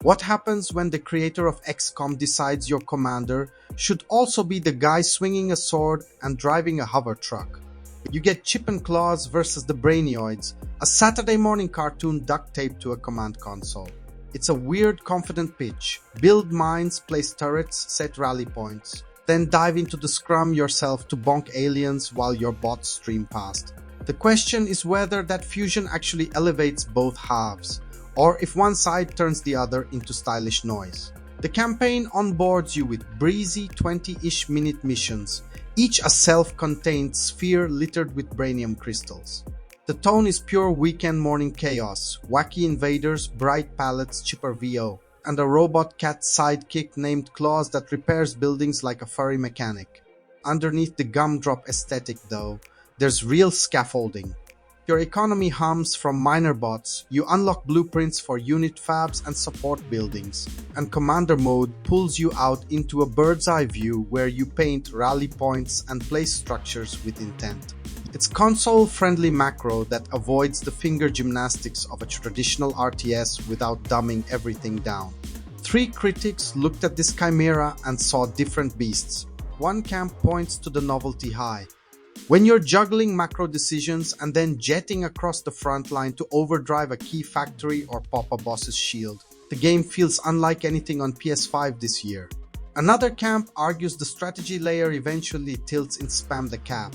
What happens when the creator of XCOM decides your commander should also be the guy swinging a sword and driving a hover truck? You get Chip and Clawz versus the Brainioids, a Saturday morning cartoon duct taped to a command console. It's a weird, confident pitch. Build mines, place turrets, set rally points. Then dive into the scrum yourself to bonk aliens while your bots stream past. The question is whether that fusion actually elevates both halves, or if one side turns the other into stylish noise. The campaign onboards you with breezy 20-ish minute missions, each a self-contained sphere littered with brainium crystals. The tone is pure weekend morning chaos, wacky invaders, bright palettes, chipper VO, and a robot cat sidekick named Clawz that repairs buildings like a furry mechanic. Underneath the gumdrop aesthetic though, there's real scaffolding. Your economy hums from miner bots, you unlock blueprints for unit fabs and support buildings, and commander mode pulls you out into a bird's eye view where you paint rally points and place structures with intent. It's console-friendly macro that avoids the finger gymnastics of a traditional RTS without dumbing everything down. 3 critics looked at this chimera and saw different beasts. One camp points to the novelty high. When you're juggling macro decisions and then jetting across the front line to overdrive a key factory or pop a boss's shield, the game feels unlike anything on PS5 this year. Another camp argues the strategy layer eventually tilts in spam the cap.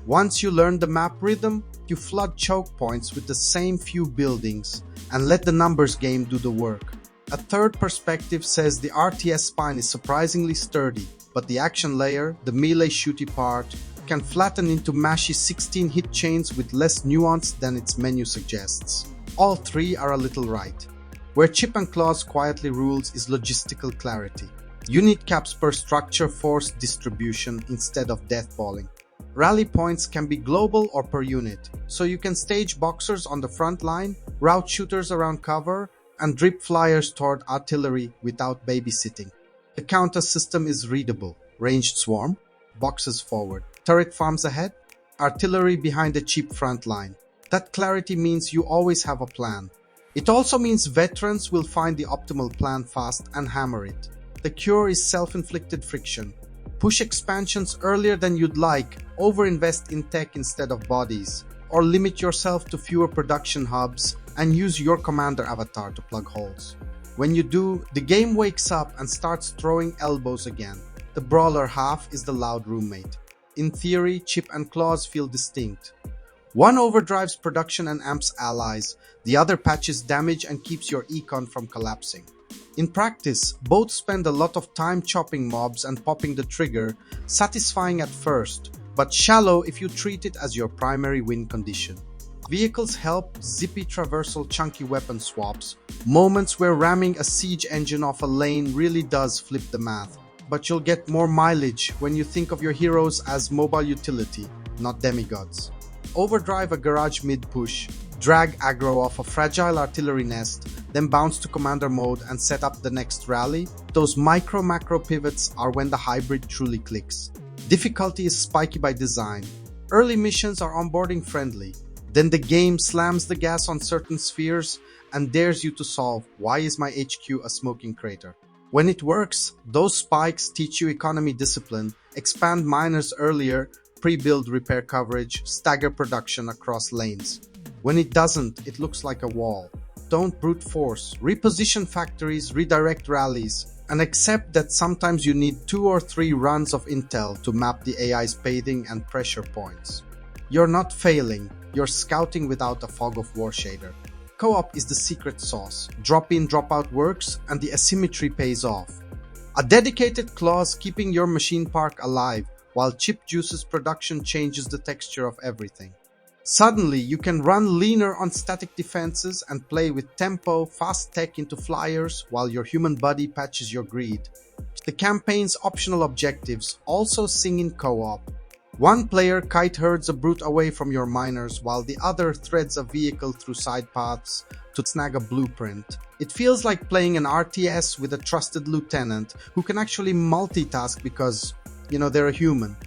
Once you learn the map rhythm, you flood choke points with the same few buildings and let the numbers game do the work. A third perspective says the RTS spine is surprisingly sturdy, but the action layer, the melee shooty part, can flatten into mashy 16 hit chains with less nuance than its menu suggests. All 3 are a little right. Where Chip and Clawz quietly rules is logistical clarity. Unit caps per structure force distribution instead of deathballing. Rally points can be global or per unit, so you can stage boxers on the front line, route shooters around cover, and drip flyers toward artillery without babysitting. The counter system is readable. Ranged swarm, boxes forward, turret farms ahead, artillery behind a cheap front line. That clarity means you always have a plan. It also means veterans will find the optimal plan fast and hammer it. The cure is self-inflicted friction. Push expansions earlier than you'd like, overinvest in tech instead of bodies, or limit yourself to fewer production hubs and use your commander avatar to plug holes. When you do, the game wakes up and starts throwing elbows again. The brawler half is the loud roommate. In theory, Chip and Clawz feel distinct. One overdrives production and amps allies, the other patches damage and keeps your econ from collapsing. In practice, both spend a lot of time chopping mobs and popping the trigger, satisfying at first, but shallow if you treat it as your primary win condition. Vehicles help, zippy traversal chunky weapon swaps, moments where ramming a siege engine off a lane really does flip the math. But you'll get more mileage when you think of your heroes as mobile utility, not demigods. Overdrive a garage mid-push, drag aggro off a fragile artillery nest, then bounce to commander mode and set up the next rally. Those micro-macro pivots are when the hybrid truly clicks. Difficulty is spiky by design. Early missions are onboarding friendly. Then the game slams the gas on certain spheres and dares you to solve why is my HQ a smoking crater. When it works, those spikes teach you economy discipline, expand miners earlier, pre-build repair coverage, stagger production across lanes. When it doesn't, it looks like a wall. Don't brute force, reposition factories, redirect rallies, and accept that sometimes you need 2 or 3 runs of intel to map the AI's bathing and pressure points. You're not failing, you're scouting without a fog of war shader. Co-op is the secret sauce. Drop in, drop out works, and the asymmetry pays off. A dedicated Clawz keeping your machine park alive, while Chip Juice's production changes the texture of everything. Suddenly, you can run leaner on static defenses and play with tempo, fast tech into flyers, while your human body patches your greed. The campaign's optional objectives also sing in co-op. One player kite herds a brute away from your miners while the other threads a vehicle through side paths to snag a blueprint. It feels like playing an RTS with a trusted lieutenant who can actually multitask because, they're a human.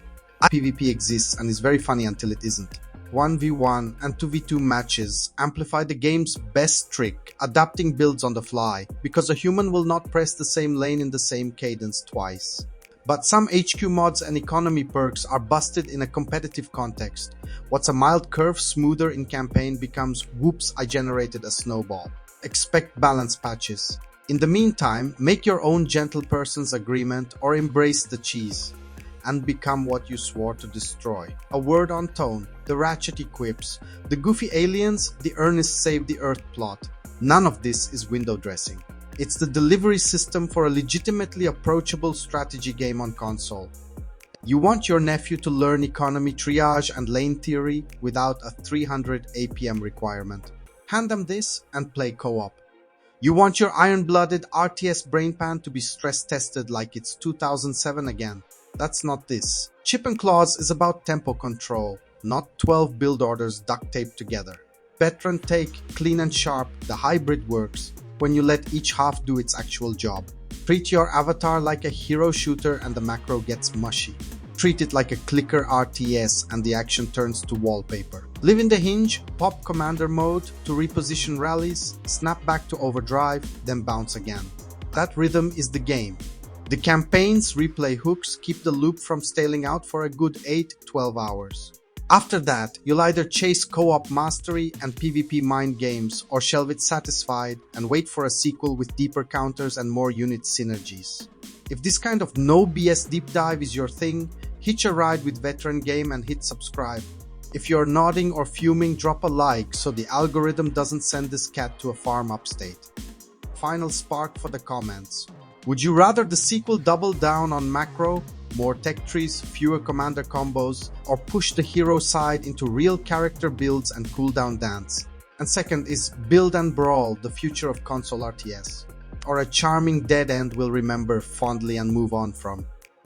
PvP exists and is very funny until it isn't. 1v1 and 2v2 matches amplify the game's best trick, adapting builds on the fly, because a human will not press the same lane in the same cadence twice. But some HQ mods and economy perks are busted in a competitive context. What's a mild curve smoother in campaign becomes whoops, I generated a snowball. Expect balance patches. In the meantime, make your own gentle person's agreement or embrace the cheese and become what you swore to destroy. A word on tone, the ratchety quips, the goofy aliens, the earnest save the earth plot. None of this is window dressing. It's the delivery system for a legitimately approachable strategy game on console. You want your nephew to learn economy triage and lane theory without a 300 APM requirement. Hand them this and play co-op. You want your iron-blooded RTS brainpan to be stress-tested like it's 2007 again. That's not this. Chip and Clawz is about tempo control, not 12 build orders duct taped together. Veteran take, clean and sharp, the hybrid works when you let each half do its actual job. Treat your avatar like a hero shooter and the macro gets mushy. Treat it like a clicker RTS and the action turns to wallpaper. Live in the hinge, pop commander mode to reposition rallies, snap back to overdrive, then bounce again. That rhythm is the game. The campaign's replay hooks keep the loop from staling out for a good 8-12 hours. After that, you'll either chase co-op mastery and PvP mind games or shelve it satisfied and wait for a sequel with deeper counters and more unit synergies. If this kind of no BS deep dive is your thing, hitch a ride with Veteran Game and hit subscribe. If you're nodding or fuming, drop a like so the algorithm doesn't send this cat to a farm upstate. Final spark for the comments. Would you rather the sequel double down on macro, more tech trees, fewer commander combos, or push the hero side into real character builds and cooldown dance? And second, is build and brawl the future of console RTS? Or a charming dead end we'll remember fondly and move on from?